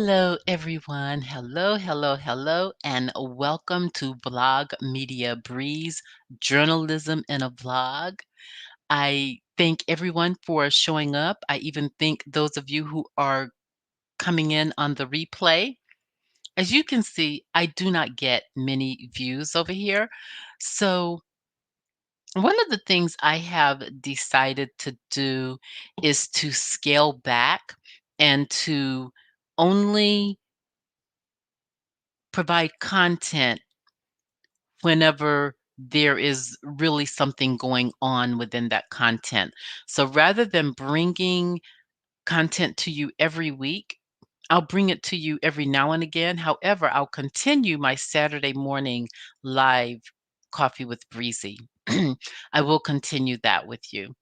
Hello, everyone. Hello, hello, hello, and welcome to Blog Media Breeze Journalism in a Vlog. I thank everyone for showing up. I even thank those of you who are coming in on the replay. As you can see, I do not get many views over here. So, one of the things I have decided to do is to scale back and to only provide content whenever there is really something going on within that content. So rather than bringing content to you every week, I'll bring it to you every now and again. However, I'll continue my Saturday morning live coffee with Breezy. I will continue that with you.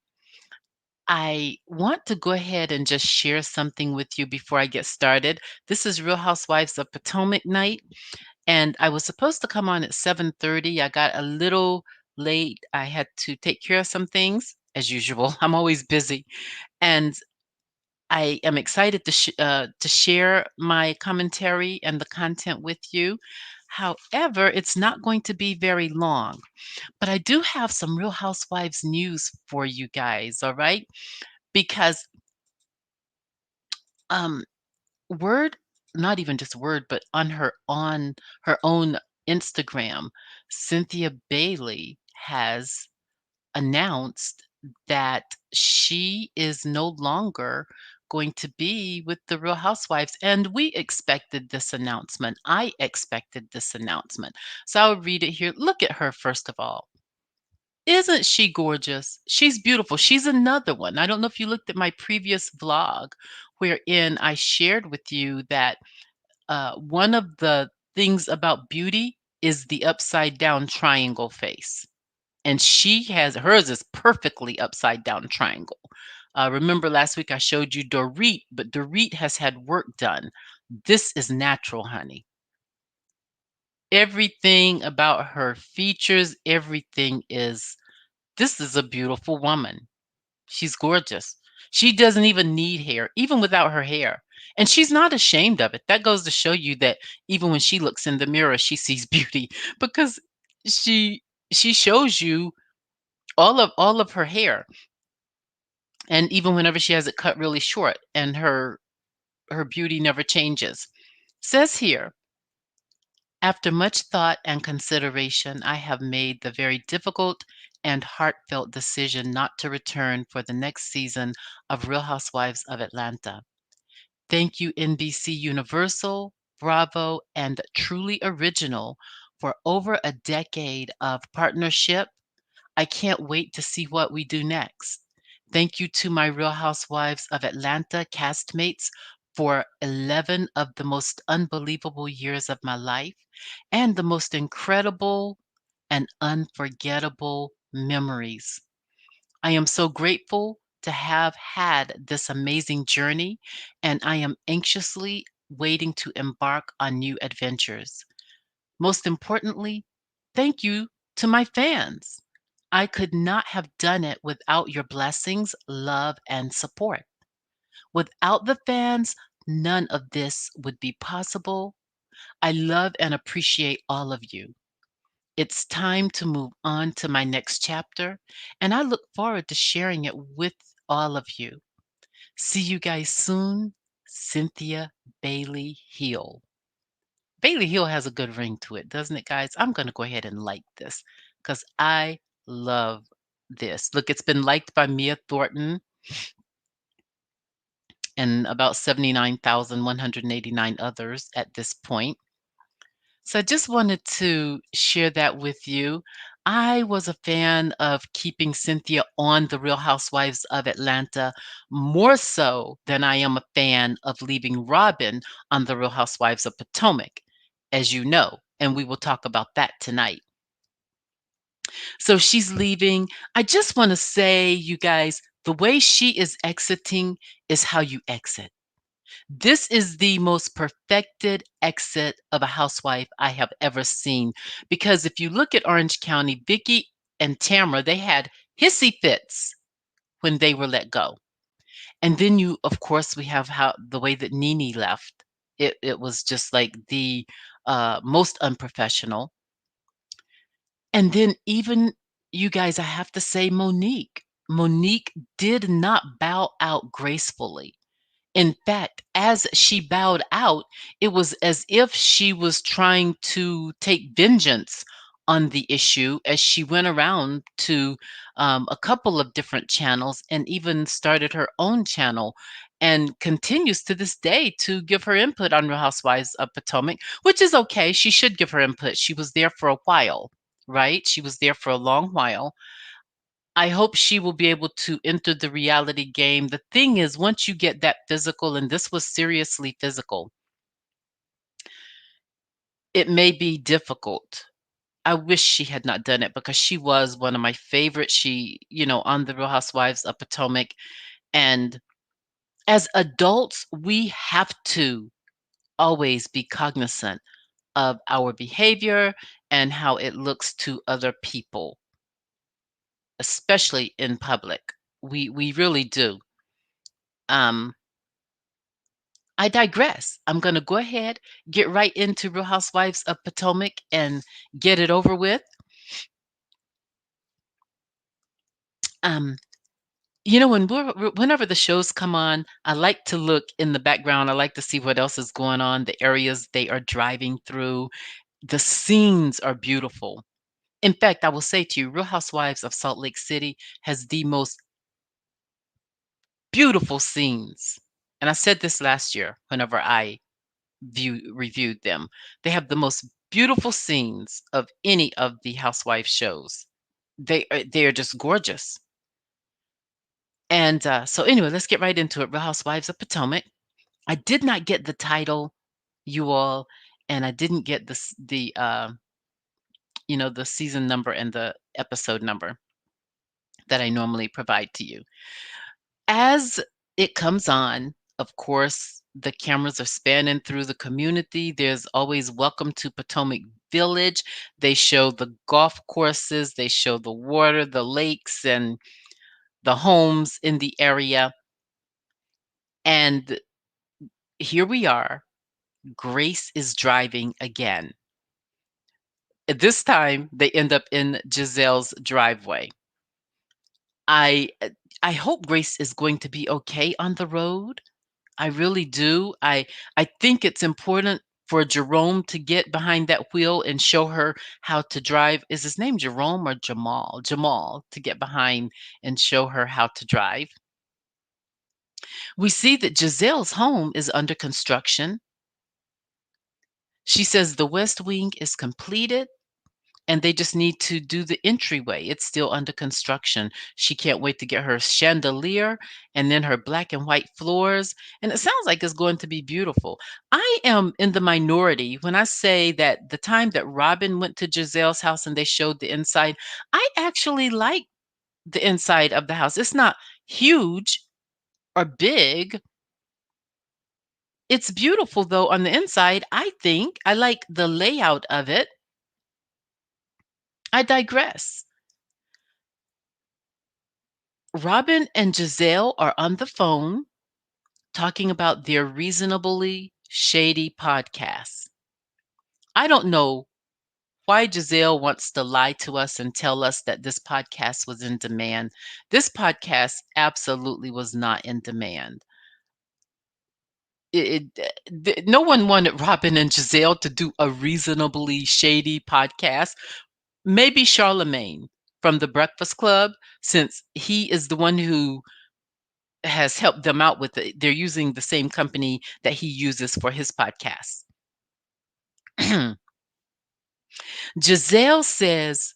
I want to go ahead and just share something with you before I get started. This is Real Housewives of Potomac night, and I was supposed to come on at 7:30. I got a little late. I had to take care of some things as usual. I'm always busy, and I am excited to share my commentary and the content with you. However, it's not going to be very long, but I do have some Real Housewives news for you guys, all right? Because um word, not even just word, but on her own Instagram, Cynthia Bailey has announced that she is no longer going to be with the Real Housewives. And we expected this announcement. I expected this announcement. So I'll read it here. Look at her, first of all. Isn't she gorgeous? She's beautiful. She's another one. I don't know if you looked at my previous vlog wherein I shared with you that one of the things about beauty is the upside down triangle face. And she has hers is perfectly upside down triangle. Remember last week I showed you Dorit, but Dorit has had work done. This is natural, honey. Everything about her features, everything is, this is a beautiful woman. She's gorgeous. She doesn't even need hair, even without her hair. And she's not ashamed of it. That goes to show you that even when she looks in the mirror, she sees beauty because she she shows you all of her hair. And even whenever she has it cut really short and her beauty never changes. Says here, after much thought and consideration, I have made the very difficult and heartfelt decision not to return for the next season of Real Housewives of Atlanta. Thank you, NBC Universal, Bravo, and Truly Original for over a decade of partnership. I can't wait to see what we do next. Thank you to my Real Housewives of Atlanta castmates for 11 of the most unbelievable years of my life and the most incredible and unforgettable memories. I am so grateful to have had this amazing journey, and I am anxiously waiting to embark on new adventures. Most importantly, thank you to my fans. I could not have done it without your blessings, love, and support. Without the fans, none of this would be possible. I love and appreciate all of you. It's time to move on to my next chapter, and I look forward to sharing it with all of you. See you guys soon. Cynthia Bailey Hill. Bailey Hill has a good ring to it, doesn't it, guys? I'm going to go ahead and like this because I love this. Look, it's been liked by Mia Thornton and about 79,189 others at this point. So I just wanted to share that with you. I was a fan of keeping Cynthia on The Real Housewives of Atlanta more so than I am a fan of leaving Robin on The Real Housewives of Potomac, as you know, and we will talk about that tonight. So she's leaving. I just want to say, you guys, the way she is exiting is how you exit. This is the most perfected exit of a housewife I have ever seen. Because if you look at Orange County, Vicky and Tamara, they had hissy fits when they were let go. And then you, of course, we have how the way that Nene left. It was just like the most unprofessional. And then even you guys, I have to say Monique. Monique did not bow out gracefully. In fact, as she bowed out, it was as if she was trying to take vengeance on the issue as she went around to a couple of different channels and even started her own channel and continues to this day to give her input on Real Housewives of Potomac, which is okay. She should give her input. She was there for a while, right? She was there for a long while. I hope she will be able to enter the reality game. The thing is, once you get that physical, and this was seriously physical, it may be difficult. I wish she had not done it because she was one of my favorites. She, on the Real Housewives of Potomac. And as adults, we have to always be cognizant of our behavior and how it looks to other people, especially in public. We really do. Um, I digress. I'm going to go ahead, get right into Real Housewives of Potomac and get it over with. Um, whenever the shows come on, I like to look in the background. I like to see what else is going on, the areas they are driving through. The scenes are beautiful. In fact, I will say to you, Real Housewives of Salt Lake City has the most beautiful scenes. And I said this last year whenever I reviewed them. They have the most beautiful scenes of any of the housewife shows. They are just gorgeous. And so anyway, let's get right into it. Real Housewives of Potomac. I did not get the title, you all, and I didn't get the season number and the episode number that I normally provide to you. As it comes on, of course, the cameras are spanning through the community. There's always welcome to Potomac Village. They show the golf courses, they show the water, the lakes, and the homes in the area. And here we are. Grace is driving again. This time, they end up in Giselle's driveway. I I hope Grace is going to be okay on the road. I really do. I think it's important for Jerome to get behind that wheel and show her how to drive. Is his name Jerome or Jamal? Jamal, to get behind and show her how to drive. We see that Giselle's home is under construction. She says the West Wing is completed and they just need to do the entryway. It's still under construction. She can't wait to get her chandelier and then her black and white floors. And it sounds like it's going to be beautiful. I am in the minority when I say that the time that Robin went to Giselle's house and they showed the inside, I actually like the inside of the house. It's not huge or big. It's beautiful though on the inside. I think I like the layout of it. I digress. Robin and Giselle are on the phone talking about their reasonably shady podcast. I don't know why Giselle wants to lie to us and tell us that this podcast was in demand. This podcast absolutely was not in demand. No one wanted Robin and Giselle to do a reasonably shady podcast. Maybe Charlemagne from the Breakfast Club, since he is the one who has helped them out with it. They're using the same company that he uses for his podcast. Giselle says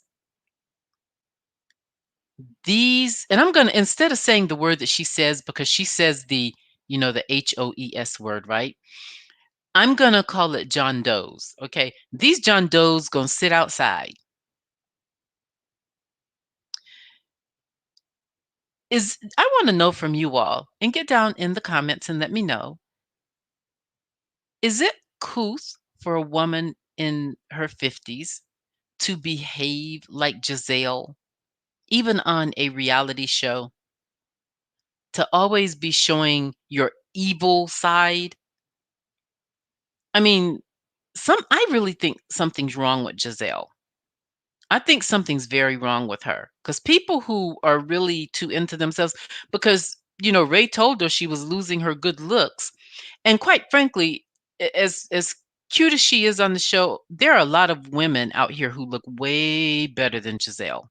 these, and I'm going to, instead of saying the word that she says, because she says the HOES word, right? I'm going to call it John Doe's. Okay. These John Doe's going to sit outside. I want to know from you all and get down in the comments and let me know. Is it couth for a woman in her 50s to behave like Giselle, even on a reality show, to always be showing your evil side? I mean, I really think something's wrong with Giselle. I think something's very wrong with her because people who are really too into themselves, because, Ray told her she was losing her good looks. And quite frankly, as cute as she is on the show, there are a lot of women out here who look way better than Giselle.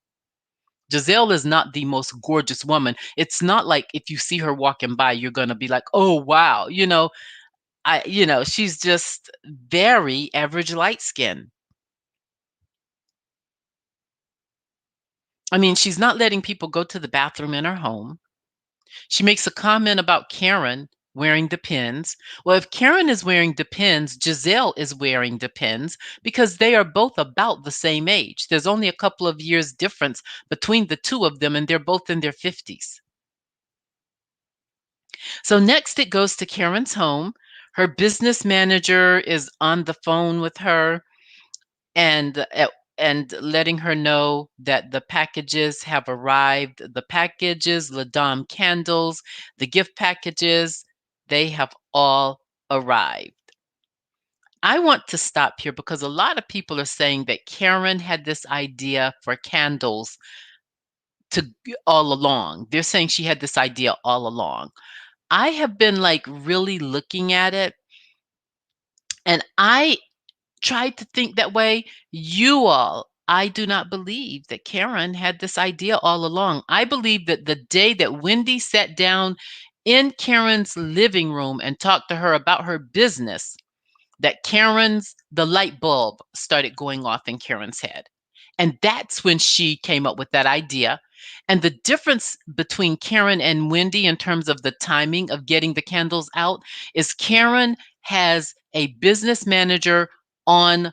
Giselle is not the most gorgeous woman. It's not like if you see her walking by, you're going to be like, "Oh, wow." She's just very average light skin. I mean, she's not letting people go to the bathroom in her home. She makes a comment about Karen wearing Depends. Well, if Karen is wearing Depends, Giselle is wearing Depends because they are both about the same age. There's only a couple of years difference between the two of them, and they're both in their 50s. So next it goes to Karen's home. Her business manager is on the phone with her and letting her know that the packages have arrived. The packages, La Dame candles, the gift packages, they have all arrived. I want to stop here because a lot of people are saying that Karen had this idea for candles to all along. They're saying she had this idea all along. I have been like really looking at it, and I tried to think that way. I do not believe that Karen had this idea all along. I believe that the day that Wendy sat down in Karen's living room and talked to her about her business, that the light bulb started going off in Karen's head. And that's when she came up with that idea. And the difference between Karen and Wendy in terms of the timing of getting the candles out is Karen has a business manager on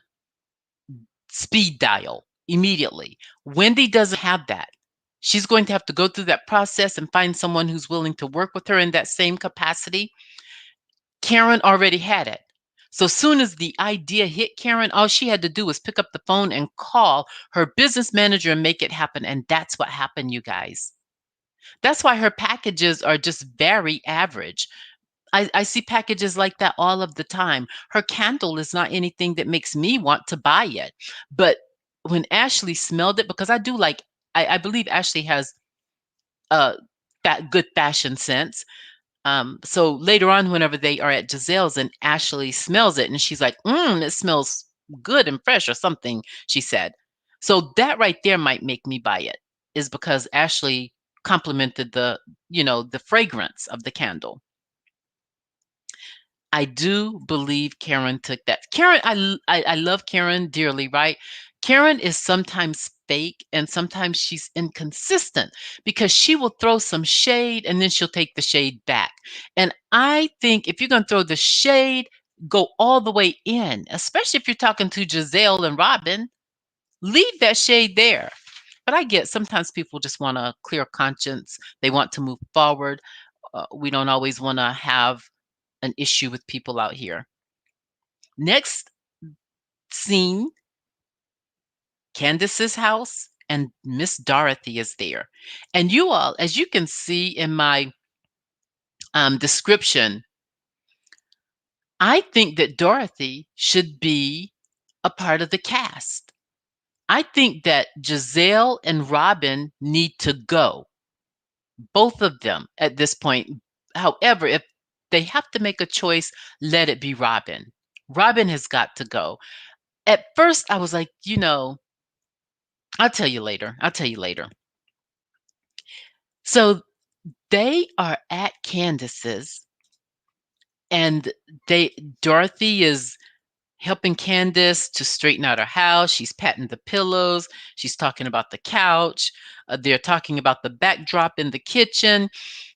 speed dial immediately. Wendy doesn't have that. She's going to have to go through that process and find someone who's willing to work with her in that same capacity. Karen already had it. So soon as the idea hit Karen, all she had to do was pick up the phone and call her business manager and make it happen. And that's what happened, you guys. That's why her packages are just very average. I see packages like that all of the time. Her candle is not anything that makes me want to buy it. But when Ashley smelled it, because I believe Ashley has uh, that good fashion sense. So later on, whenever they are at Giselle's and Ashley smells it and she's like, it smells good and fresh or something, she said. So that right there might make me buy it, is because Ashley complimented the fragrance of the candle. I do believe Karen took that. I love Karen dearly, right? Karen is sometimes fake and sometimes she's inconsistent because she will throw some shade and then she'll take the shade back. And I think if you're going to throw the shade, go all the way in, especially if you're talking to Gizelle and Robin, leave that shade there. But I get sometimes people just want a clear conscience. They want to move forward. We don't always want to have an issue with people out here. Next scene, Candice's house, and Miss Dorothy is there. And you all, as you can see in my description, I think that Dorothy should be a part of the cast. I think that Gizelle and Robin need to go, both of them at this point. However, if they have to make a choice, let it be Robin. Robin has got to go. At first, I was like, I'll tell you later. I'll tell you later. So they are at Candice's, and Dorothy is helping Candice to straighten out her house. She's patting the pillows. She's talking about the couch. They're talking about the backdrop in the kitchen.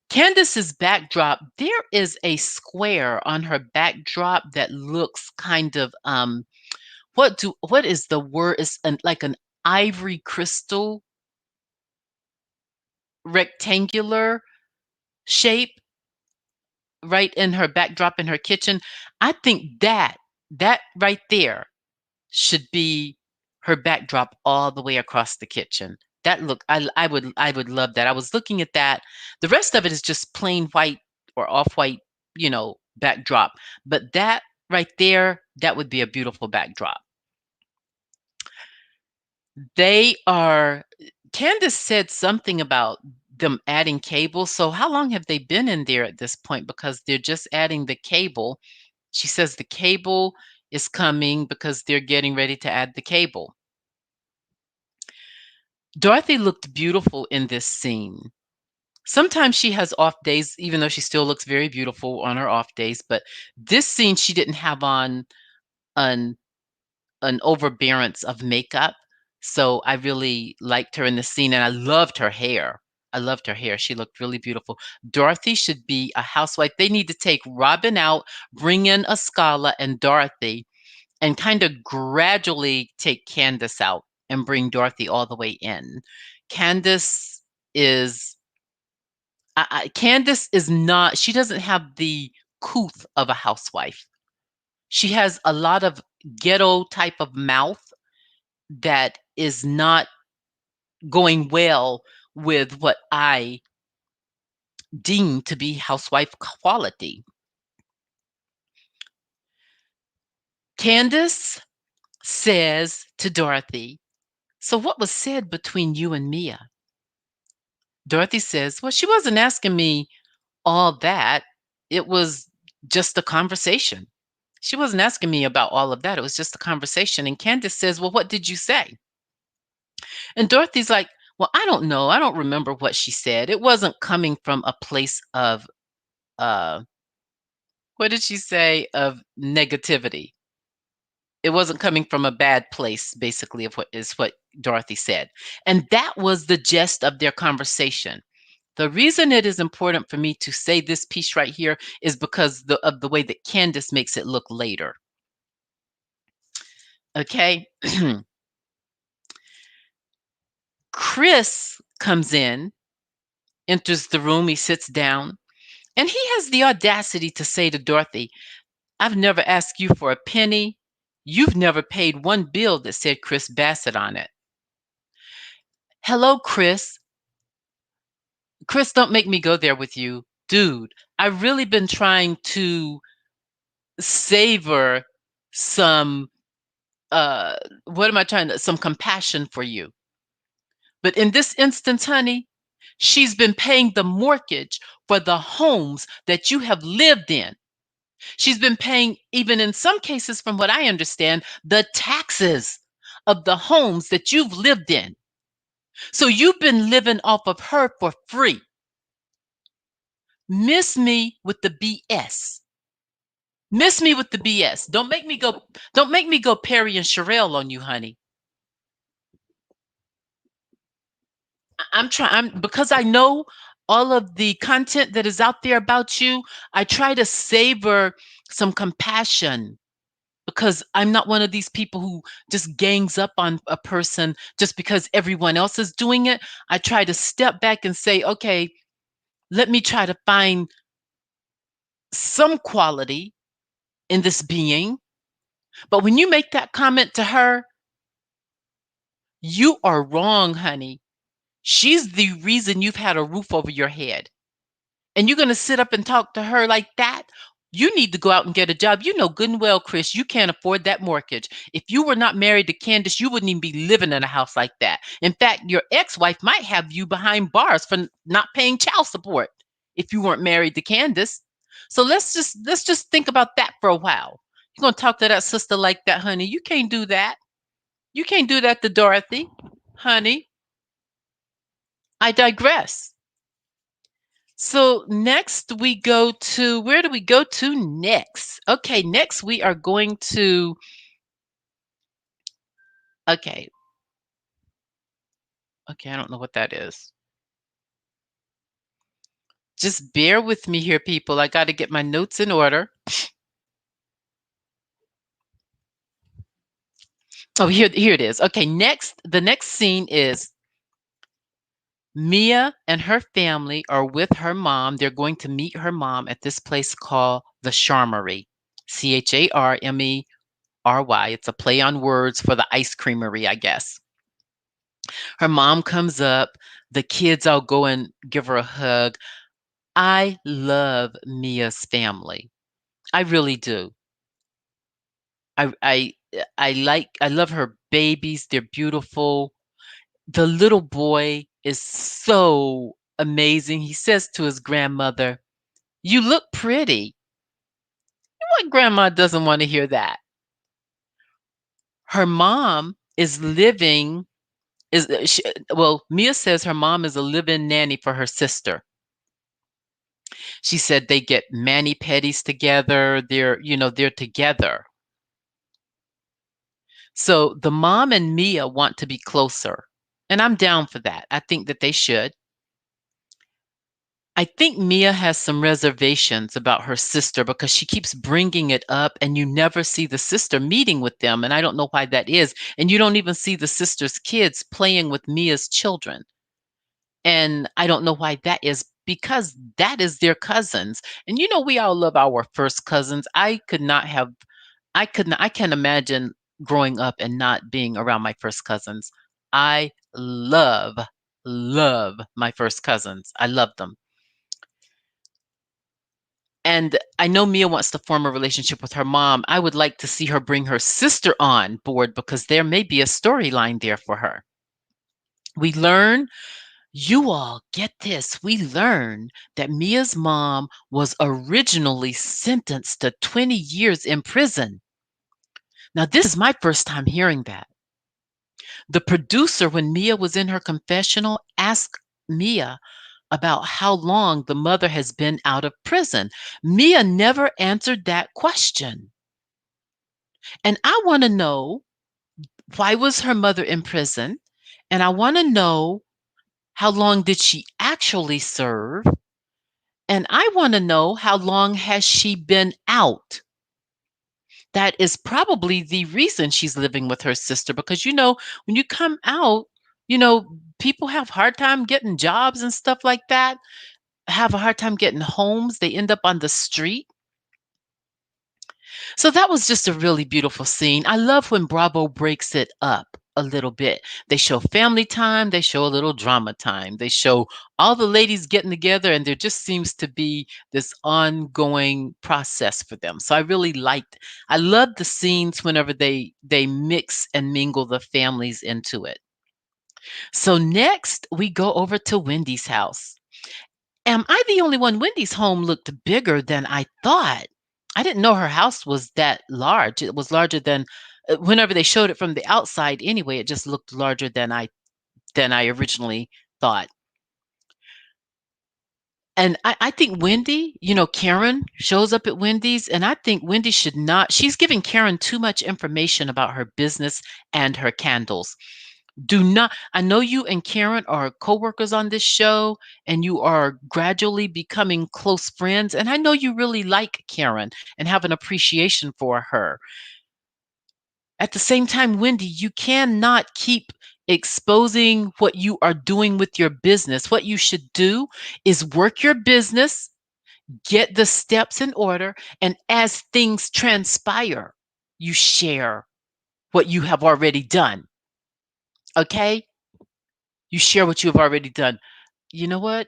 Candice's backdrop, there is a square on her backdrop that looks kind of what is the word? It's like an ivory crystal rectangular shape right in her backdrop in her kitchen. I think that right there should be her backdrop all the way across the kitchen. That look, I would love that. I was looking at that. The rest of it is just plain white or off-white, backdrop. But that right there, that would be a beautiful backdrop. They are Candace said something about them adding cable. So how long have they been in there at this point? Because they're just adding the cable. She says the cable is coming because they're getting ready to add the cable. Dorothy looked beautiful in this scene. Sometimes she has off days, even though she still looks very beautiful on her off days. But this scene, she didn't have on an an overbearance of makeup. So I really liked her in the scene, and I loved her hair. I loved her hair. She looked really beautiful. Dorothy should be a housewife. They need to take Robin out, bring in Askale and Dorothy, and kind of gradually take Candiace out and bring Dorothy all the way in. Candiace is Candiace is not. She doesn't have the couth of a housewife. She has a lot of ghetto type of mouth that is not going well with what I deem to be housewife quality. Candiace says to Dorothy, "So what was said between you and Mia?" Dorothy says, "Well, she wasn't asking me all that. It was just a conversation. She wasn't asking me about all of that. It was just a conversation." And Candiace says, "Well, what did you say?" And Dorothy's like, "Well, I don't know. I don't remember what she said. It wasn't coming from a place of uh what did she say? Of negativity. It wasn't coming from a bad place, basically, of what Dorothy said. And that was the gist of their conversation. The reason it is important for me to say this piece right here is because of the way that Candiace makes it look later. Okay. Chris comes in, enters the room, he sits down, and he has the audacity to say to Dorothy, "I've never asked you for a penny. You've never paid one bill that said Chris Bassett on it." Hello, Chris. Chris, don't make me go there with you. Dude, I've really been trying to savor some, uh, what am I trying to, some compassion for you. But in this instance, honey, she's been paying the mortgage for the homes that you have lived in. She's been paying, even in some cases, from what I understand, the taxes of the homes that you've lived in. So you've been living off of her for free. Miss me with the BS. Miss me with the BS. Don't make me go Perry and Sherelle on you, honey. I'm trying I'm because I know all of the content that is out there about you. I try to savor some compassion because I'm not one of these people who just gangs up on a person just because everyone else is doing it. I try to step back and say, okay, let me try to find some quality in this being. But when you make that comment to her, you are wrong, honey. She's the reason you've had a roof over your head. And you're going to sit up and talk to her like that? You need to go out and get a job. You know good and well, Chris, you can't afford that mortgage. If you were not married to Candiace, you wouldn't even be living in a house like that. In fact, your ex-wife might have you behind bars for not paying child support if you weren't married to Candiace. So let's just think about that for a while. You're going to talk to that sister like that, honey. You can't do that. You can't do that to Dorothy, honey. I digress. So next we go to, where do we go to next? Okay, next we are going to, okay, okay, I don't know what that is. Just bear with me here, people. I got to get my notes in order. Oh, here it is. Okay, the next scene is Mia and her family are with her mom. They're going to meet her mom at this place called the Charmery. Charmery. It's a play on words for the ice creamery, I guess. Her mom comes up. The kids all go and give her a hug. I love Mia's family. I really do. I I love her babies. They're beautiful. The little boy is so amazing. He says to his grandmother, "You look pretty." What grandma doesn't want to hear that? Her mom is living is she, well, Mia says her mom is a live-in nanny for her sister. She said they get mani-pedis together. They're together. So the mom and Mia want to be closer. And I'm down for that. I think that they should. I think Mia has some reservations about her sister because she keeps bringing it up and you never see the sister meeting with them. And I don't know why that is. And you don't even see the sister's kids playing with Mia's children. And I don't know why that is because that is their cousins. And we all love our first cousins. I can't imagine growing up and not being around my first cousins. I love my first cousins. I love them. And I know Mia wants to form a relationship with her mom. I would like to see her bring her sister on board because there may be a storyline there for her. We learn, you all get this, we learn that Mia's mom was originally sentenced to 20 years in prison. Now, this is my first time hearing that. The producer, when Mia was in her confessional, asked Mia about how long the mother has been out of prison. Mia never answered that question. And I want to know, why was her mother in prison? And I want to know, how long did she actually serve? And I want to know, how long has she been out? That is probably the reason she's living with her sister because when you come out, people have hard time getting jobs and stuff like that, have a hard time getting homes. They end up on the street. So that was just a really beautiful scene. I love when Bravo breaks it up a little bit. They show family time, they show a little drama time. They show all the ladies getting together and there just seems to be this ongoing process for them. So I love the scenes whenever they mix and mingle the families into it. So next we go over to Wendy's house. Am I the only one? Wendy's home looked bigger than I thought. I didn't know her house was that large. It was larger than whenever they showed it from the outside anyway, it just looked larger than I originally thought. And I think Wendy, Karen shows up at Wendy's, and I think Wendy should not, she's giving Karen too much information about her business and her candles. Do not, I know you and Karen are coworkers on this show and you are gradually becoming close friends. And I know you really like Karen and have an appreciation for her. At the same time, Wendy, you cannot keep exposing what you are doing with your business. What you should do is work your business, get the steps in order, and as things transpire, you share what you have already done. Okay? You share what you have already done. You know what?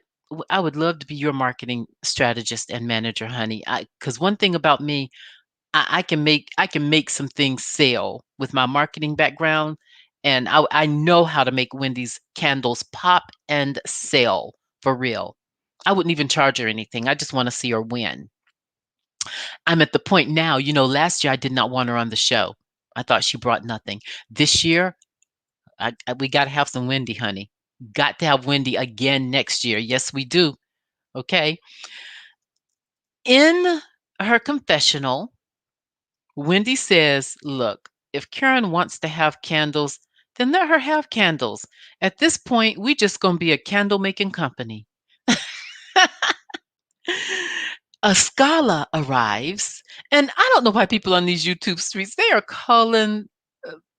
I would love to be your marketing strategist and manager, honey. Because one thing about me, I can make some things sell with my marketing background, and I know how to make Wendy's candles pop and sell for real. I wouldn't even charge her anything. I just want to see her win. I'm at the point now, last year I did not want her on the show. I thought she brought nothing. This year, we got to have some Wendy, honey. Got to have Wendy again next year. Yes, we do. Okay. In her confessional, Wendy says, "Look, if Karen wants to have candles, then let her have candles. At this point, we just going to be a candle making company." A Scala arrives, and I don't know why people on these YouTube streets, they are calling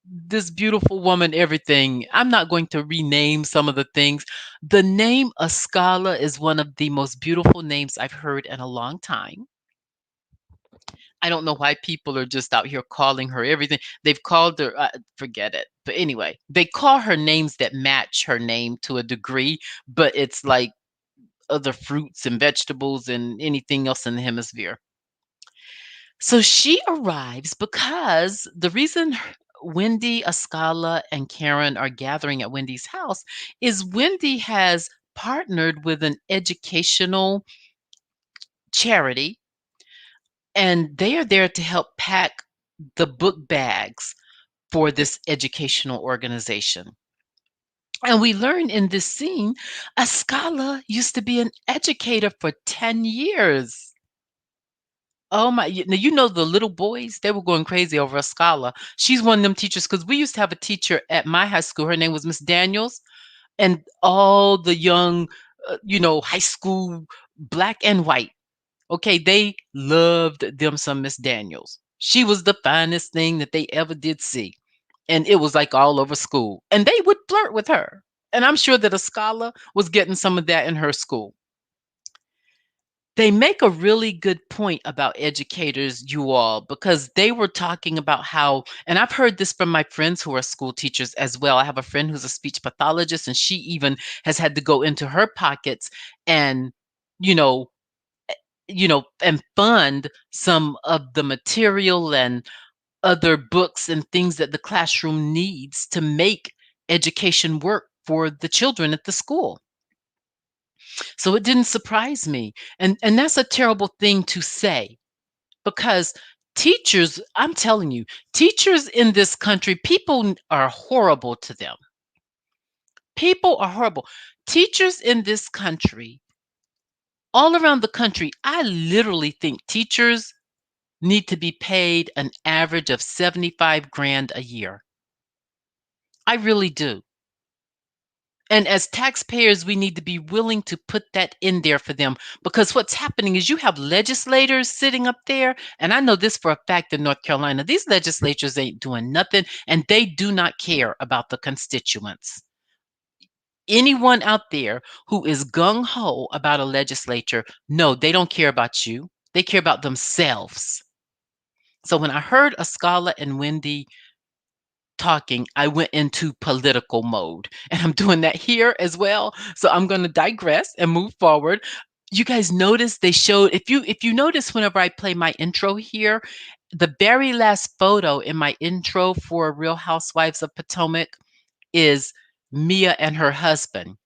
this beautiful woman everything. I'm not going to rename some of the things. The name Askale is one of the most beautiful names I've heard in a long time. I don't know why people are just out here calling her everything. They've called her, forget it. But anyway, they call her names that match her name to a degree, but it's like other fruits and vegetables and anything else in the hemisphere. So she arrives because the reason Wendy, Askale, and Karen are gathering at Wendy's house is Wendy has partnered with an educational charity, and they are there to help pack the book bags for this educational organization. And we learn in this scene, Askale used to be an educator for 10 years. Oh my, now you know the little boys, they were going crazy over a scholar. She's one of them teachers because we used to have a teacher at my high school. Her name was Miss Daniels, and all the young, high school black and white. Okay, they loved them some Miss Daniels. She was the finest thing that they ever did see, and it was like all over school. And they would flirt with her, and I'm sure that a scholar was getting some of that in her school. They make a really good point about educators, you all, because they were talking about how, and I've heard this from my friends who are school teachers as well. I have a friend who's a speech pathologist, and she even has had to go into her pockets and, you know, and fund some of the material and other books and things that the classroom needs to make education work for the children at the school. So it didn't surprise me. And that's a terrible thing to say because teachers, I'm telling you, teachers in this country, people are horrible to them. People are horrible. Teachers in this country, all around the country, I literally think teachers need to be paid an average of 75 grand a year. I really do. And as taxpayers, we need to be willing to put that in there for them because what's happening is you have legislators sitting up there. And I know this for a fact in North Carolina. These legislators ain't doing nothing and they do not care about the constituents. Anyone out there who is gung ho about a legislature, no, they don't care about you. They care about themselves. So when I heard Askale and Wendy talking, I went into political mode. And I'm doing that here as well. So I'm going to digress and move forward. You guys notice they showed if you notice whenever I play my intro here, the very last photo in my intro for Real Housewives of Potomac is Mia and her husband.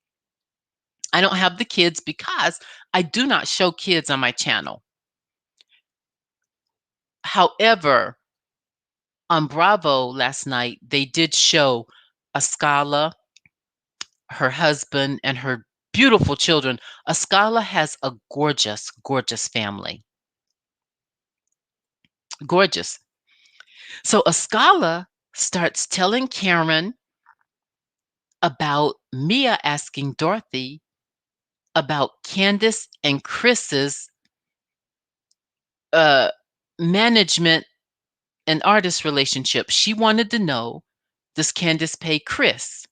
I don't have the kids because I do not show kids on my channel. However, on Bravo last night, they did show Askale, her husband, and her beautiful children. Askale has a gorgeous, gorgeous family. Gorgeous. So Askale starts telling Karen about Mia asking Dorothy about Candiace and Chris's uh, management and artist relationship. She wanted to know, does Candiace pay Chris?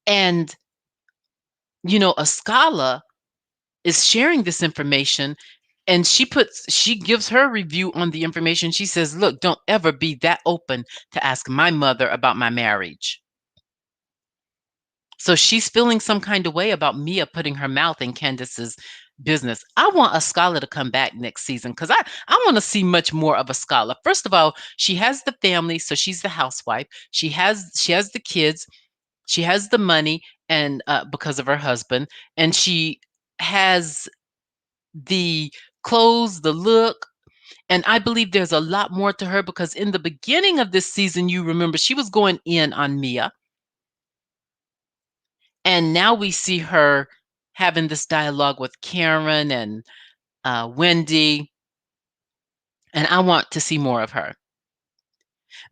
And, Askale is sharing this information and she gives her review on the information. She says, look, don't ever be that open to ask my mother about my marriage. So she's feeling some kind of way about Mia putting her mouth in Candiace's business. I want Askale to come back next season because I want to see much more of Askale. First of all, she has the family, so she's the housewife. She has the kids, she has the money, and because of her husband, and she has the clothes, the look. And I believe there's a lot more to her because in the beginning of this season, you remember she was going in on Mia. And now we see her having this dialogue with Karen and Wendy. And I want to see more of her.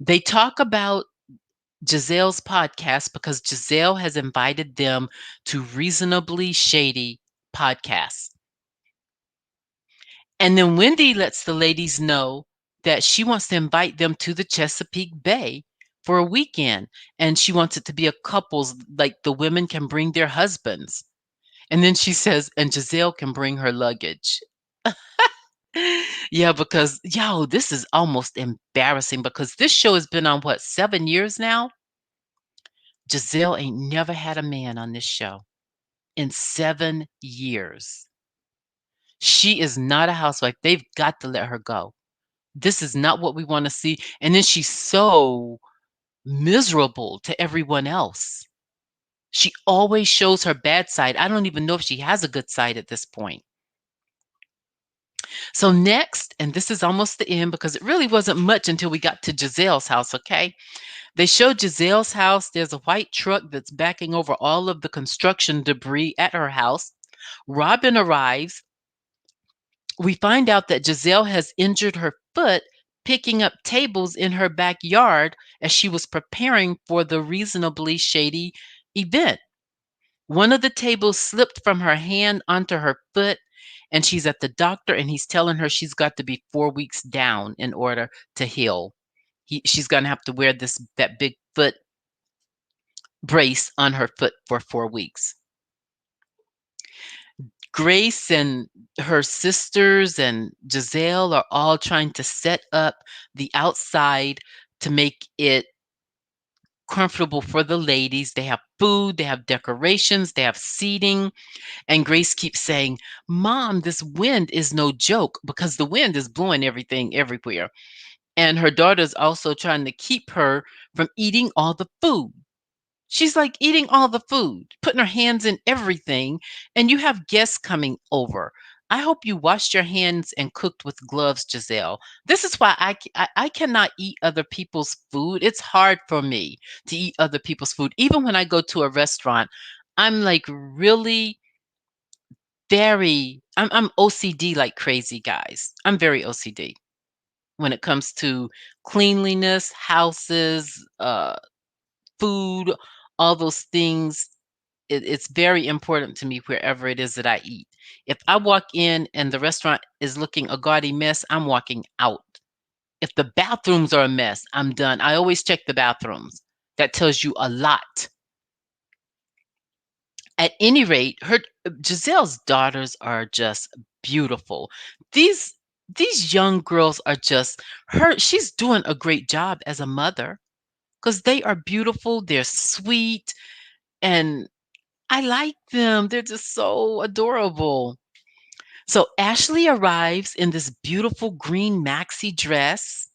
They talk about Gizelle's podcast because Gizelle has invited them to Reasonably Shady podcasts. And then Wendy lets the ladies know that she wants to invite them to the Chesapeake Bay for a weekend. And she wants it to be a couples, like the women can bring their husbands. And then she says, and Gizelle can bring her luggage. Yeah, because, this is almost embarrassing because this show has been on what, 7 years now? Gizelle ain't never had a man on this show in 7 years. She is not a housewife. They've got to let her go. This is not what we want to see. And then she's so miserable to everyone else. She always shows her bad side. I don't even know if she has a good side at this point. So next, and this is almost the end because it really wasn't much until we got to Gizelle's house, okay? They show Gizelle's house. There's a white truck that's backing over all of the construction debris at her house. Robin arrives. We find out that Gizelle has injured her foot picking up tables in her backyard as she was preparing for the reasonably shady event. One of the tables slipped from her hand onto her foot, and she's at the doctor, and he's telling her she's got to be 4 weeks down in order to heal. She's going to have to wear that big foot brace on her foot for 4 weeks. Grace and her sisters and Gizelle are all trying to set up the outside to make it comfortable for the ladies. They have food, they have decorations, they have seating. And Grace keeps saying, Mom, this wind is no joke because the wind is blowing everything everywhere. And her daughter's also trying to keep her from eating all the food. She's like eating all the food, putting her hands in everything, and you have guests coming over. I hope you washed your hands and cooked with gloves, Giselle. This is why I cannot eat other people's food. It's hard for me to eat other people's food. Even when I go to a restaurant, I'm like really I'm OCD like crazy, guys. I'm very OCD when it comes to cleanliness, houses, food, all those things. It's very important to me wherever it is that I eat. If I walk in and the restaurant is looking a gaudy mess, I'm walking out. If the bathrooms are a mess, I'm done. I always check the bathrooms. That tells you a lot. At any rate, her Giselle's daughters are just beautiful. These these young girls are just her. She's doing a great job as a mother because they are beautiful. They're sweet, and I like them. They're just so adorable. So Ashley arrives in this beautiful green maxi dress.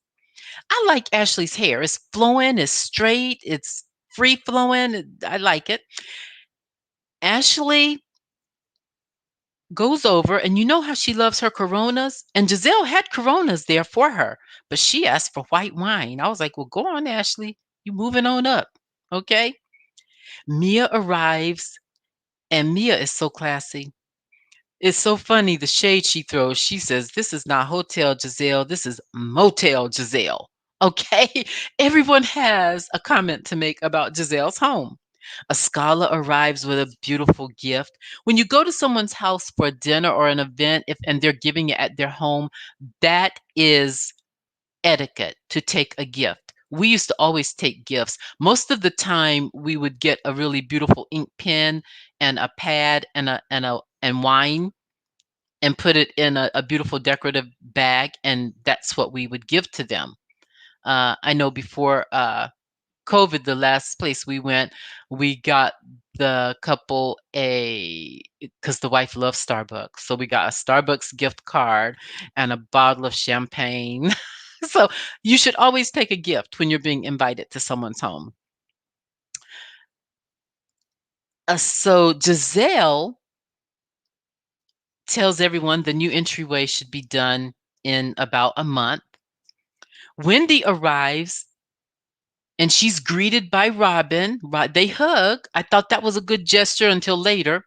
I like Ashley's hair. It's flowing, it's straight, it's free flowing. I like it. Ashley goes over, and you know how she loves her Coronas? And Giselle had Coronas there for her, but she asked for white wine. I was like, well, go on, Ashley. You moving on up. Okay. Mia arrives, and Mia is so classy. It's so funny the shade she throws. She says, this is not Hotel Giselle. This is Motel Giselle. Okay. Everyone has a comment to make about Giselle's home. Askale arrives with a beautiful gift. When you go to someone's house for a dinner or an event, and they're giving it at their home, that is etiquette to take a gift. We used to always take gifts. Most of the time, we would get a really beautiful ink pen and a pad and wine and put it in a beautiful decorative bag, and that's what we would give to them. I know before COVID, the last place we went, we got the couple because the wife loves Starbucks. So we got a Starbucks gift card and a bottle of champagne. So you should always take a gift when you're being invited to someone's home. So Giselle tells everyone the new entryway should be done in about a month. Wendy arrives and she's greeted by Robin. They hug. I thought that was a good gesture until later.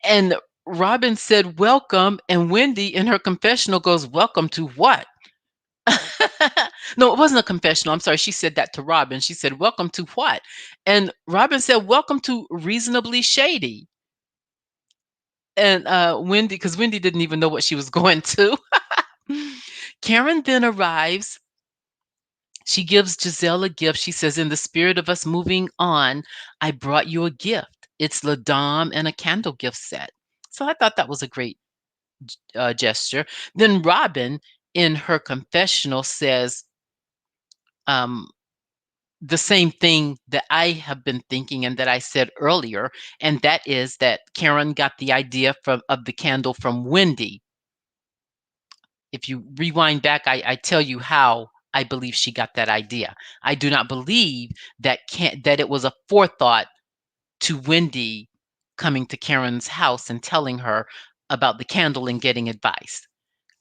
And Robin said, welcome. And Wendy in her confessional goes, welcome to what? No, it wasn't a confessional. I'm sorry. She said that to Robin. She said, welcome to what? And Robin said, welcome to reasonably shady. And Wendy, because Wendy didn't even know what she was going to. Karen then arrives. She gives Giselle a gift. She says, in the spirit of us moving on, I brought you a gift. It's La Dame and a candle gift set. So I thought that was a great gesture. Then Robin, in her confessional, says, um, the same thing that I have been thinking and that I said earlier, and that is that Karen got the idea of the candle from Wendy. If you rewind back, I tell you how I believe she got that idea. I do not believe that it was a forethought to Wendy coming to Karen's house and telling her about the candle and getting advice.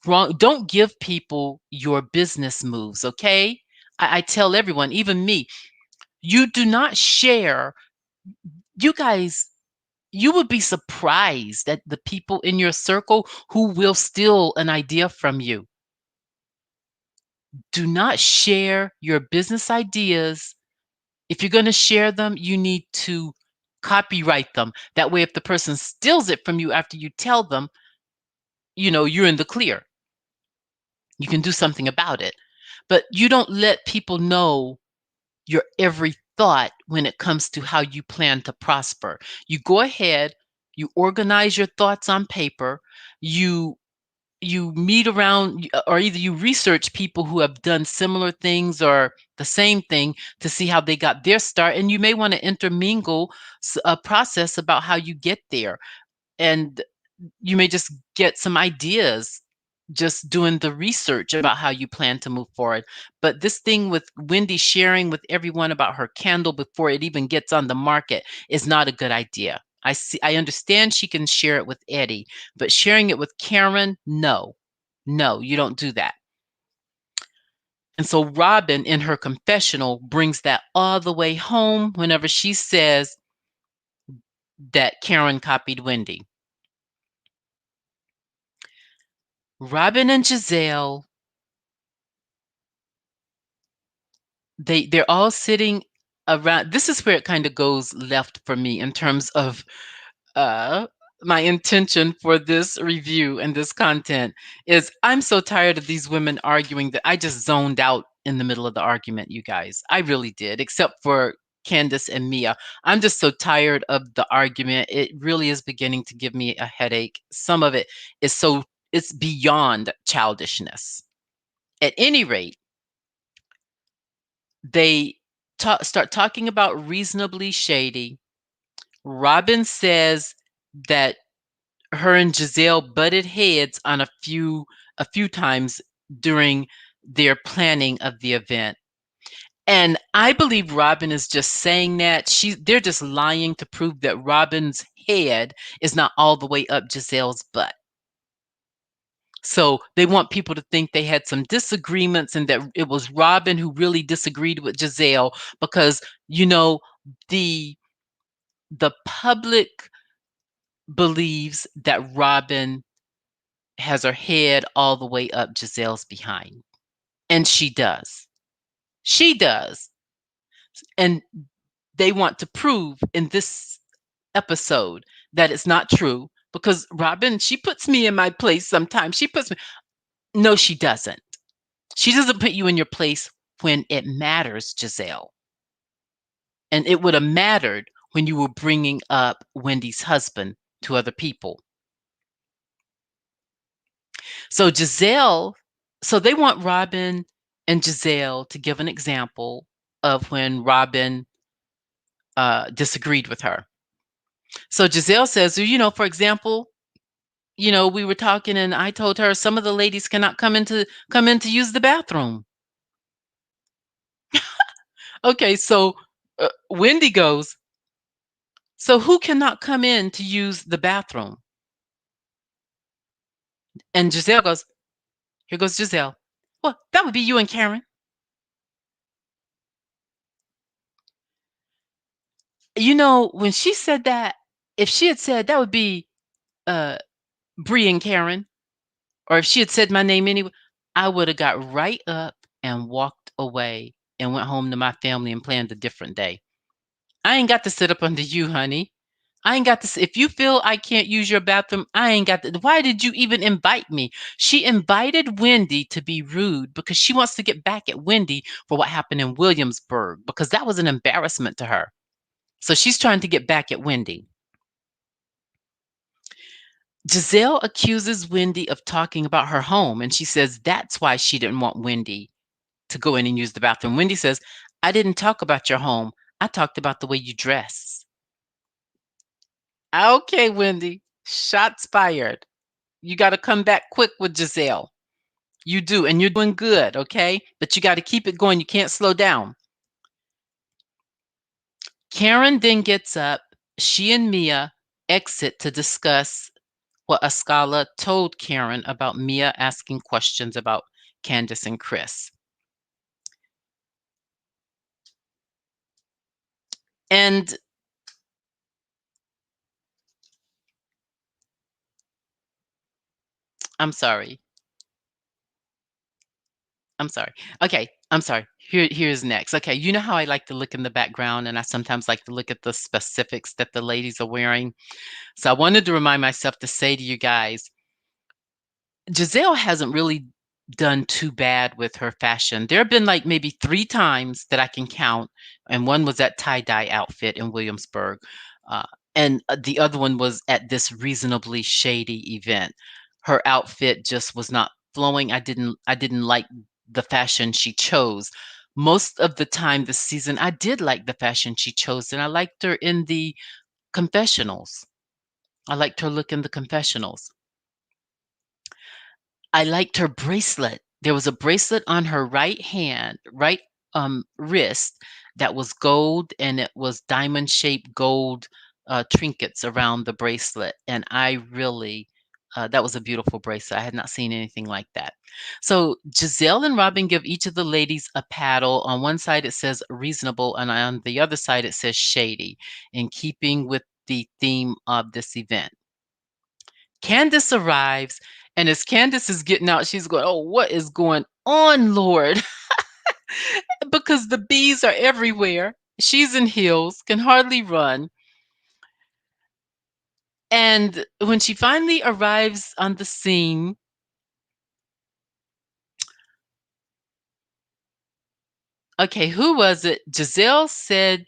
Wrong. Don't give people your business moves, okay? I tell everyone, even me, you do not share. You guys, you would be surprised at the people in your circle who will steal an idea from you. Do not share your business ideas. If you're going to share them, you need to copyright them. That way, if the person steals it from you after you tell them, you're in the clear. You can do something about it. But you don't let people know your every thought when it comes to how you plan to prosper. You go ahead, you organize your thoughts on paper, you meet around, or either you research people who have done similar things or the same thing to see how they got their start, and you may want to intermingle a process about how you get there. And you may just get some ideas just doing the research about how you plan to move forward. But this thing with Wendy sharing with everyone about her candle before it even gets on the market is not a good idea. I understand she can share it with Eddie, but sharing it with Karen, no. No, you don't do that. And so Robin in her confessional brings that all the way home whenever she says that Karen copied Wendy. Robin and Gizelle, they're all sitting around. This is where it kind of goes left for me in terms of uh my intention for this review and this content is I'm so tired of these women arguing that I just zoned out in the middle of the argument, you guys. I really did, except for Candiace and Mia. I'm just so tired of the argument. It really is beginning to give me a headache. Some of it is it's beyond childishness. At any rate, they start talking about reasonably shady. Robin says that her and Gizelle butted heads on a few times during their planning of the event. And I believe Robin is just saying that they're just lying to prove that Robin's head is not all the way up Giselle's butt. So they want people to think they had some disagreements and that it was Robin who really disagreed with Gizelle because, you know, the the public believes that Robin has her head all the way up Giselle's behind. And she does. She does. And they want to prove in this episode that it's not true because Robin, she puts me in my place sometimes. She puts me. No, she doesn't. She doesn't put you in your place when it matters, Gizelle. And it would have mattered when you were bringing up Wendy's husband to other people. So they want Robin and Gizelle to give an example of when Robin disagreed with her. So Gizelle says, for example, we were talking and I told her some of the ladies cannot come in to use the bathroom. Okay, so Wendy goes, so who cannot come in to use the bathroom? And Gizelle goes, here goes Gizelle. Well, that would be you and Karen. When she said that, if she had said that would be uh Bree and Karen, or if she had said my name anyway, I would have got right up and walked away and went home to my family and planned a different day. I ain't got to sit up under you, honey. I ain't got to. If you feel I can't use your bathroom, I ain't got to. Why did you even invite me? She invited Wendy to be rude because she wants to get back at Wendy for what happened in Williamsburg because that was an embarrassment to her. So she's trying to get back at Wendy. Gizelle accuses Wendy of talking about her home, and she says that's why she didn't want Wendy to go in and use the bathroom. Wendy says, I didn't talk about your home. I talked about the way you dress. Okay, Wendy. Shots fired. You got to come back quick with Gizelle. You do, and you're doing good, okay? But you got to keep it going. You can't slow down. Karen then gets up. She and Mia exit to discuss what Askale told Karen about Mia asking questions about Candiace and Chris. And I'm sorry. I'm sorry. Okay, I'm sorry. Here's next. Okay, you know how I like to look in the background and I sometimes like to look at the specifics that the ladies are wearing? So I wanted to remind myself to say to you guys, Gizelle hasn't really done too bad with her fashion. There have been like maybe 3 times that I can count, and one was that tie-dye outfit in Williamsburg, uh, and the other one was at this reasonably shady event. Her outfit just was not flowing. I didn't like the fashion she chose. Most of the time this season, I did like the fashion she chose, and I liked her in the confessionals. I liked her look in the confessionals. I liked her bracelet. There was a bracelet on her right hand, right wrist that was gold and it was diamond shaped gold trinkets around the bracelet. And I really, that was a beautiful bracelet. I had not seen anything like that. So Gizelle and Robin give each of the ladies a paddle. On one side it says reasonable, and on the other side it says shady, in keeping with the theme of this event. Candiace arrives, and as Candiace is getting out, she's going, "Oh, what is going on, Lord?" Because the bees are everywhere. She's in heels, can hardly run. And when she finally arrives on the scene, okay, who was it? Gizelle said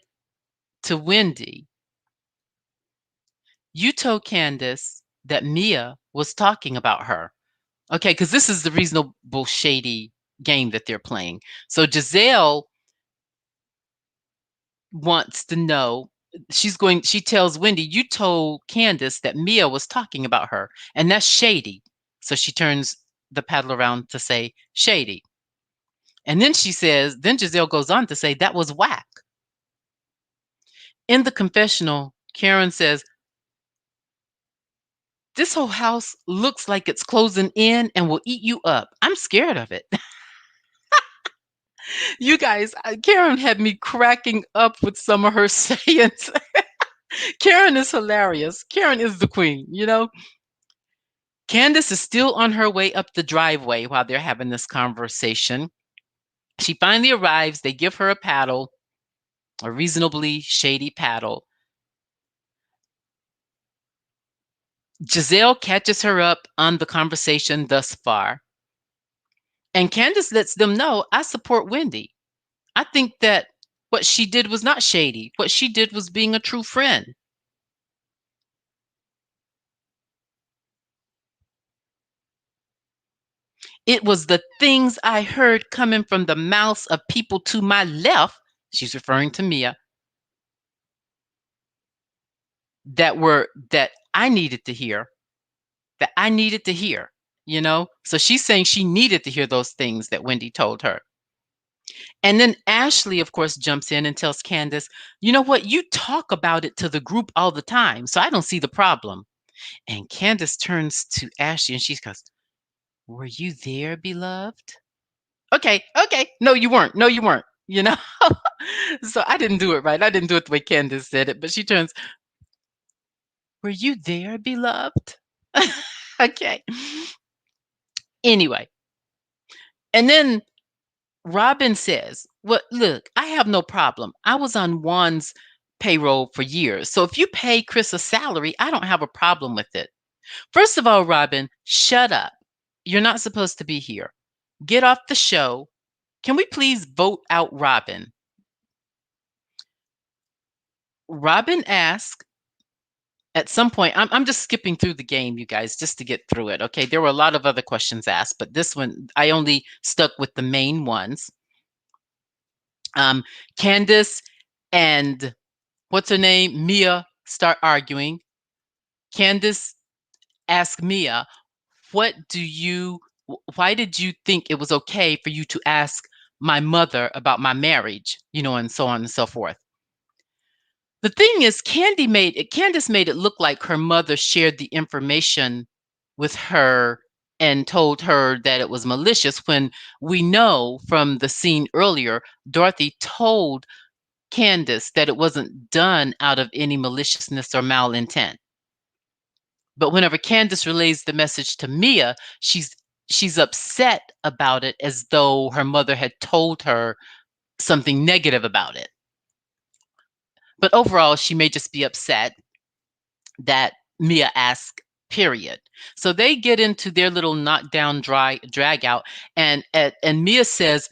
to Wendy, "You told Candiace that Mia was talking about her." Okay, because this is the reasonable shady game that they're playing. So Giselle wants to know, she tells Wendy, "You told Candiace that Mia was talking about her, and that's shady." So she turns the paddle around to say shady. And then then Giselle goes on to say that was whack. In the confessional, Karen says, "This whole house looks like it's closing in and will eat you up. I'm scared of it." You guys, Karen had me cracking up with some of her sayings. Karen is hilarious. Karen is the queen. Candiace is still on her way up the driveway while they're having this conversation. She finally arrives. They give her a paddle, a reasonably shady paddle. Giselle catches her up on the conversation thus far. And Candiace lets them know, "I support Wendy. I think that what she did was not shady. What she did was being a true friend." "It was the things I heard coming from the mouths of people to my left," she's referring to Mia, that I needed to hear, that I needed to hear. So she's saying she needed to hear those things that Wendy told her. And then Ashley, of course, jumps in and tells Candiace, "You know what? You talk about it to the group all the time, so I don't see the problem." And Candiace turns to Ashley and she goes, "Were you there, beloved?" Okay, okay. No, you weren't. No, you weren't. So I didn't do it right. I didn't do it the way Candiace said it, but she turns, "Were you there, beloved?" Okay. Anyway, and then Robin says, "Well, look, I have no problem. I was on Juan's payroll for years. So if you pay Chris a salary, I don't have a problem with it." First of all, Robin, shut up. You're not supposed to be here. Get off the show. Can we please vote out Robin? Robin asked at some point, I'm just skipping through the game, you guys, just to get through it. Okay. There were a lot of other questions asked, but this one, I only stuck with the main ones. Um, Candiace and what's her name? Mia start arguing. Candiace asks Mia, "What do you? Why did you think it was okay for you to ask my mother about my marriage?" And so on and so forth. The thing is, Candiace made it look like her mother shared the information with her and told her that it was malicious when we know from the scene earlier, Dorothy told Candiace that it wasn't done out of any maliciousness or malintent. But whenever Candiace relays the message to Mia, she's upset about it as though her mother had told her something negative about it. But overall, she may just be upset that Mia asked, period. So they get into their little knockdown drag out, and Mia says,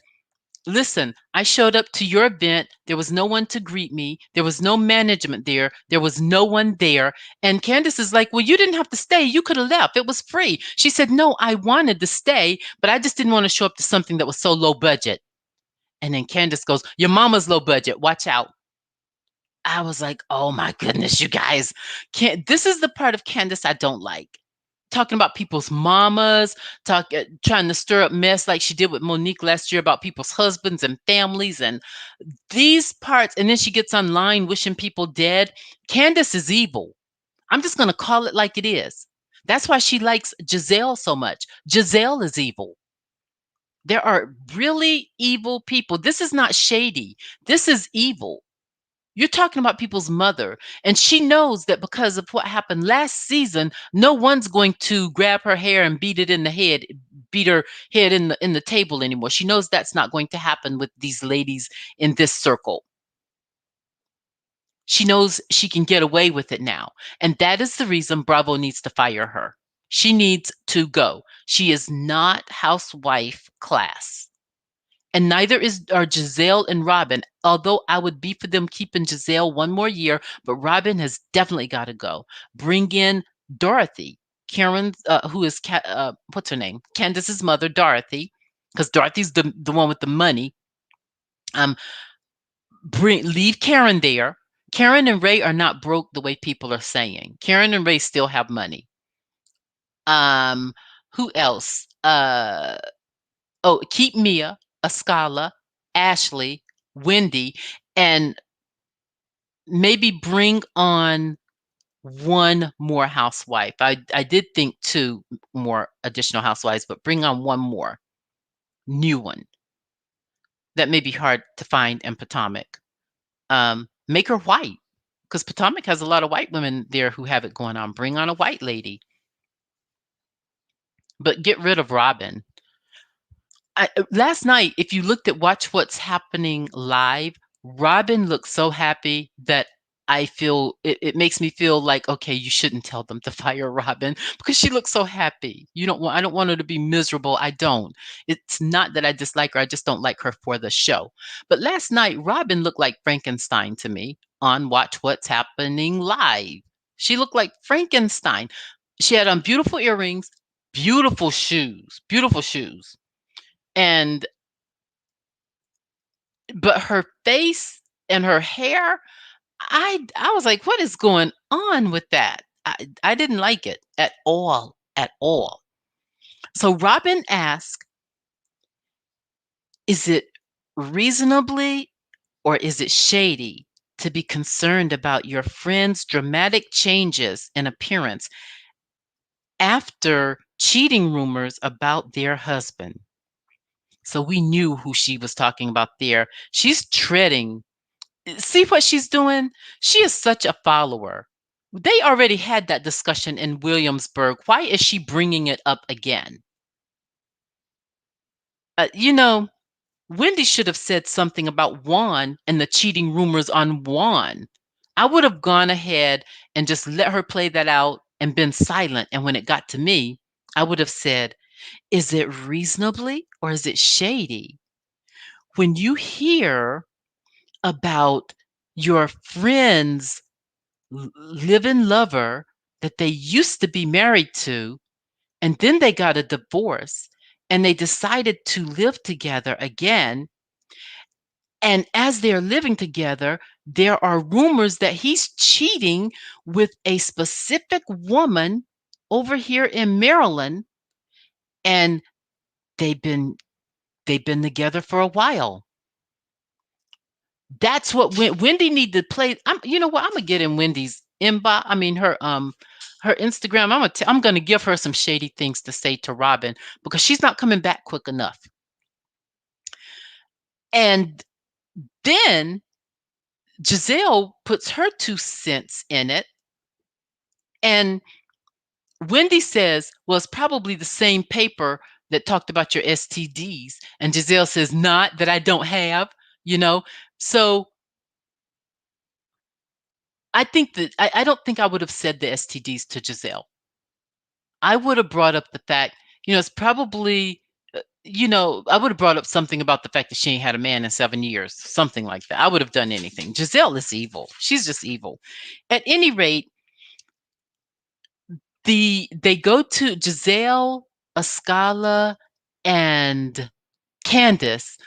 "Listen, I showed up to your event. There was no one to greet me. There was no management there. There was no one there." And Candiace is like, "Well, you didn't have to stay. You could have left. It was free." She said, "No, I wanted to stay, but I just didn't want to show up to something that was so low budget." And then Candiace goes, "Your mama's low budget. Watch out." I was like, "Oh my goodness, you guys. This is the part of Candiace I don't like. Talking about people's mamas, trying to stir up mess like she did with Monique last year about people's husbands and families and these parts. And then she gets online wishing people dead. Candiace is evil. I'm just going to call it like it is. That's why she likes Gizelle so much. Gizelle is evil. There are really evil people. This is not shady. This is evil. You're talking about people's mother, and she knows that because of what happened last season, no one's going to grab her hair and beat her head in the table anymore. She knows that's not going to happen with these ladies in this circle. She knows she can get away with it now, and that is the reason Bravo needs to fire her. She needs to go. She is not housewife class. And neither are Gizelle and Robin, although I would be for them keeping Gizelle one more year, but Robin has definitely got to go. Bring in Dorothy, Karen, who is, what's her name? Candiace's mother, Dorothy, because Dorothy's the one with the money. Um, leave Karen there. Karen and Ray are not broke the way people are saying. Karen and Ray still have money. Um, who else? Oh, keep Mia, Askale, Ashley, Wendy, and maybe bring on one more housewife. I did think two more additional housewives, but bring on one more new one. That may be hard to find in Potomac. Make her white because Potomac has a lot of white women there who have it going on. Bring on a white lady, but get rid of Robin. Last night, if you looked at Watch What's Happening live, Robin looked so happy that it makes me feel like, okay, you shouldn't tell them to fire Robin because she looks so happy. I don't want her to be miserable. I don't. It's not that I dislike her. I just don't like her for the show. But last night, Robin looked like Frankenstein to me on Watch What's Happening live. She looked like Frankenstein. She had on beautiful earrings, beautiful shoes, beautiful shoes. And but her face and her hair, I was like, what is going on with that? I didn't like it at all, at all. So Robin asked, is it reasonably or is it shady to be concerned about your friend's dramatic changes in appearance after cheating rumors about their husband? So we knew who she was talking about there. She's treading. See what she's doing? She is such a follower. They already had that discussion in Williamsburg. Why is she bringing it up again? Uh, you know, Wendy should have said something about Juan and the cheating rumors on Juan. I would have gone ahead and just let her play that out and been silent. And when it got to me, I would have said, is it reasonably or is it shady? When you hear about your friends live-in lover that they used to be married to, and then they got a divorce and they decided to live together again. And as they're living together, there are rumors that he's cheating with a specific woman over here in Maryland, and they've been they've been together for a while. That's what Wendy need to play. You know what? I'm gonna get in Wendy's inbox. I mean her Instagram. I'm gonna give her some shady things to say to Robin because she's not coming back quick enough. And then Gizelle puts her 2 cents in it, and Wendy says, "Well, it's probably the same paper that talked about your STDs." And Gizelle says, "Not that I don't have, you know." So I don't think I would have said the STDs to Gizelle. I would have brought up the fact, it's probably, I would have brought up something about the fact that she ain't had a man in 7 years, something like that. I would have done anything. Giselle is evil. She's just evil. At any rate, they go to Giselle, Askale, and Candiace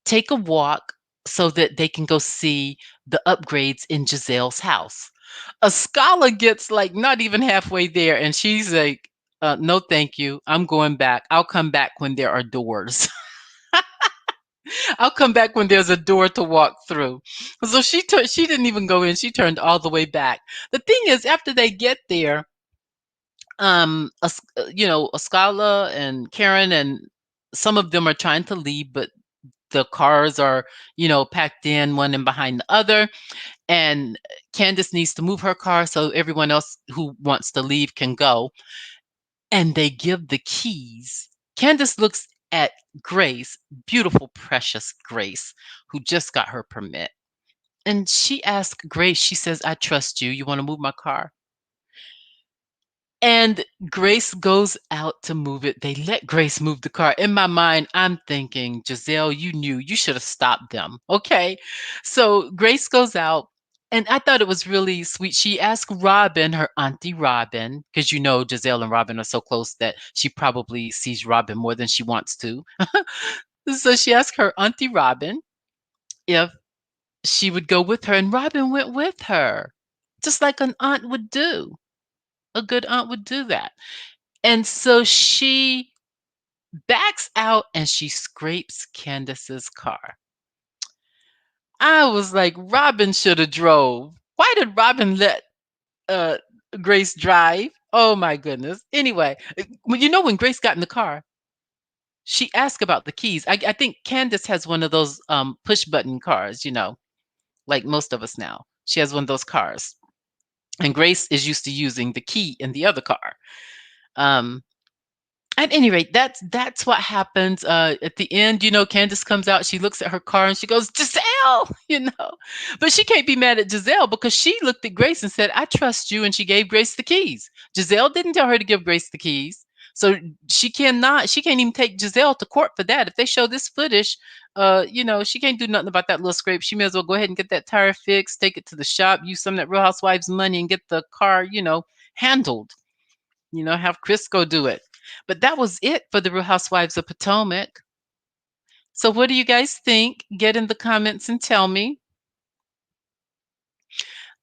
take a walk so that they can go see the upgrades in Giselle's house. Askale gets like not even halfway there, and she's like, "No, thank you. I'm going back. I'll come back when there are doors. I'll come back when there's a door to walk through." So she didn't even go in. She turned all the way back. The thing is, after they get there, Askale and Karen and some of them are trying to leave, but the cars are, packed in one and behind the other. And Candiace needs to move her car so everyone else who wants to leave can go. And they give the keys. Candiace looks at Grace, beautiful, precious Grace, who just got her permit. And she asks Grace, she says, "I trust you. You want to move my car?" And Grace goes out to move it. They let Grace move the car. In my mind, I'm thinking, Giselle, you knew you should have stopped them. Okay. So Grace goes out, and I thought it was really sweet. She asked Robin, her auntie Robin, because Giselle and Robin are so close that she probably sees Robin more than she wants to. So she asked her auntie Robin if she would go with her, and Robin went with her, just like an aunt would do. A good aunt would do that. And so she backs out and she scrapes Candace's car. I was like, Robin should have drove. Why did Robin let uh, Grace drive? Oh my goodness. Anyway, when Grace got in the car, she asked about the keys. I think Candace has one of those push button cars, like most of us now. She has one of those cars. And Grace is used to using the key in the other car. Um, At any rate, that's what happens. At the end, Candace comes out. She looks at her car and she goes, "Giselle," But she can't be mad at Giselle because she looked at Grace and said, "I trust you," and she gave Grace the keys. Giselle didn't tell her to give Grace the keys, so she can't even take Giselle to court for that. If they show this footage, she can't do nothing about that little scrape. She may as well go ahead and get that tire fixed, take it to the shop, use some of that Real Housewives money, and get the car, handled. Have Crisco do it. But that was it for the Real Housewives of Potomac. So what do you guys think? Get in the comments and tell me.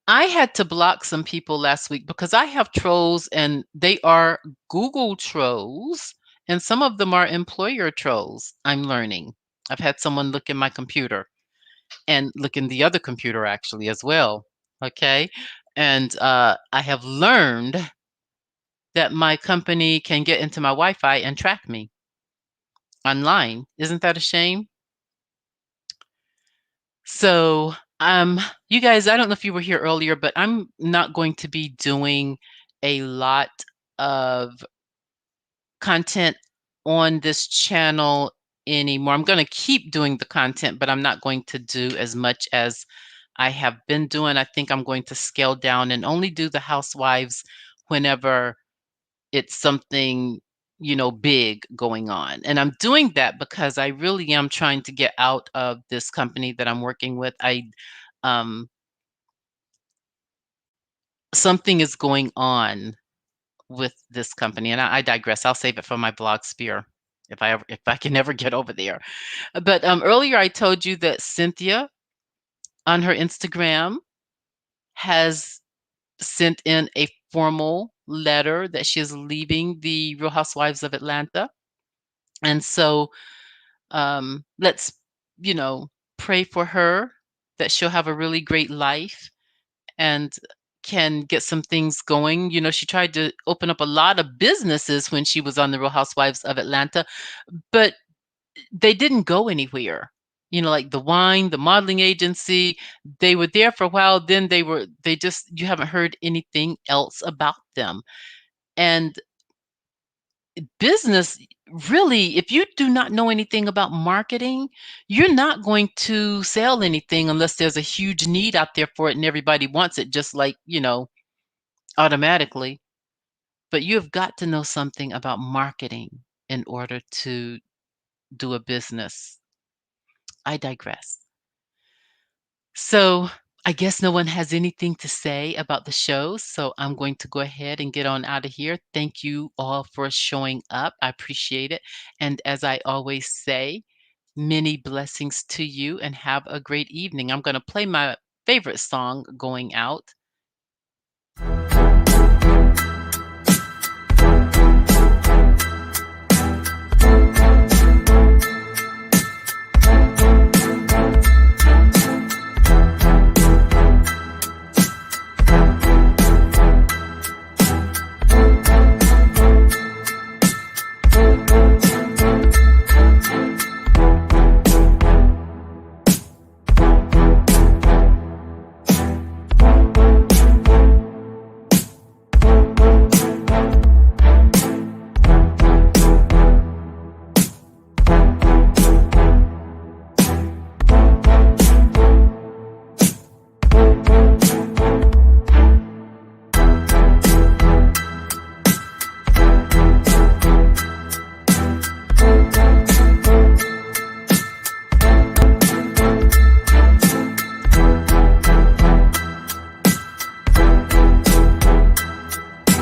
I had to block some people last week because I have trolls and they are Google trolls and some of them are employer trolls. I'm learning. I've had someone look in my computer and look in the other computer actually as well. Okay. And I have learned that my company can get into my Wi-Fi and track me online. Isn't that a shame? So, you guys, I don't know if you were here earlier, but I'm not going to be doing a lot of content on this channel anymore. I'm going to keep doing the content, but I'm not going to do as much as I have been doing. I think I'm going to scale down and only do the housewives whenever it's something, big going on. And I'm doing that because I really am trying to get out of this company that I'm working with. Um, Something is going on with this company, and I digress. I'll save it for my blog sphere. if I can ever get over there. But earlier I told you that Cynthia on her Instagram has sent in a formal letter that she is leaving the Real Housewives of Atlanta. And so let's, you know, pray for her that she'll have a really great life and can get some things going. You know, she tried to open up a lot of businesses when she was on the Real Housewives of Atlanta, but they didn't go anywhere. You know, like the wine, the modeling agency, they were there for a while, then they just you haven't heard anything else about them. And business, really, if you do not know anything about marketing, you're not going to sell anything unless there's a huge need out there for it and everybody wants it, just like, automatically. But you have got to know something about marketing in order to do a business. I digress. So I guess no one has anything to say about the show. So I'm going to go ahead and get on out of here. Thank you all for showing up. I appreciate it. And as I always say, many blessings to you and have a great evening. I'm going to play my favorite song going out.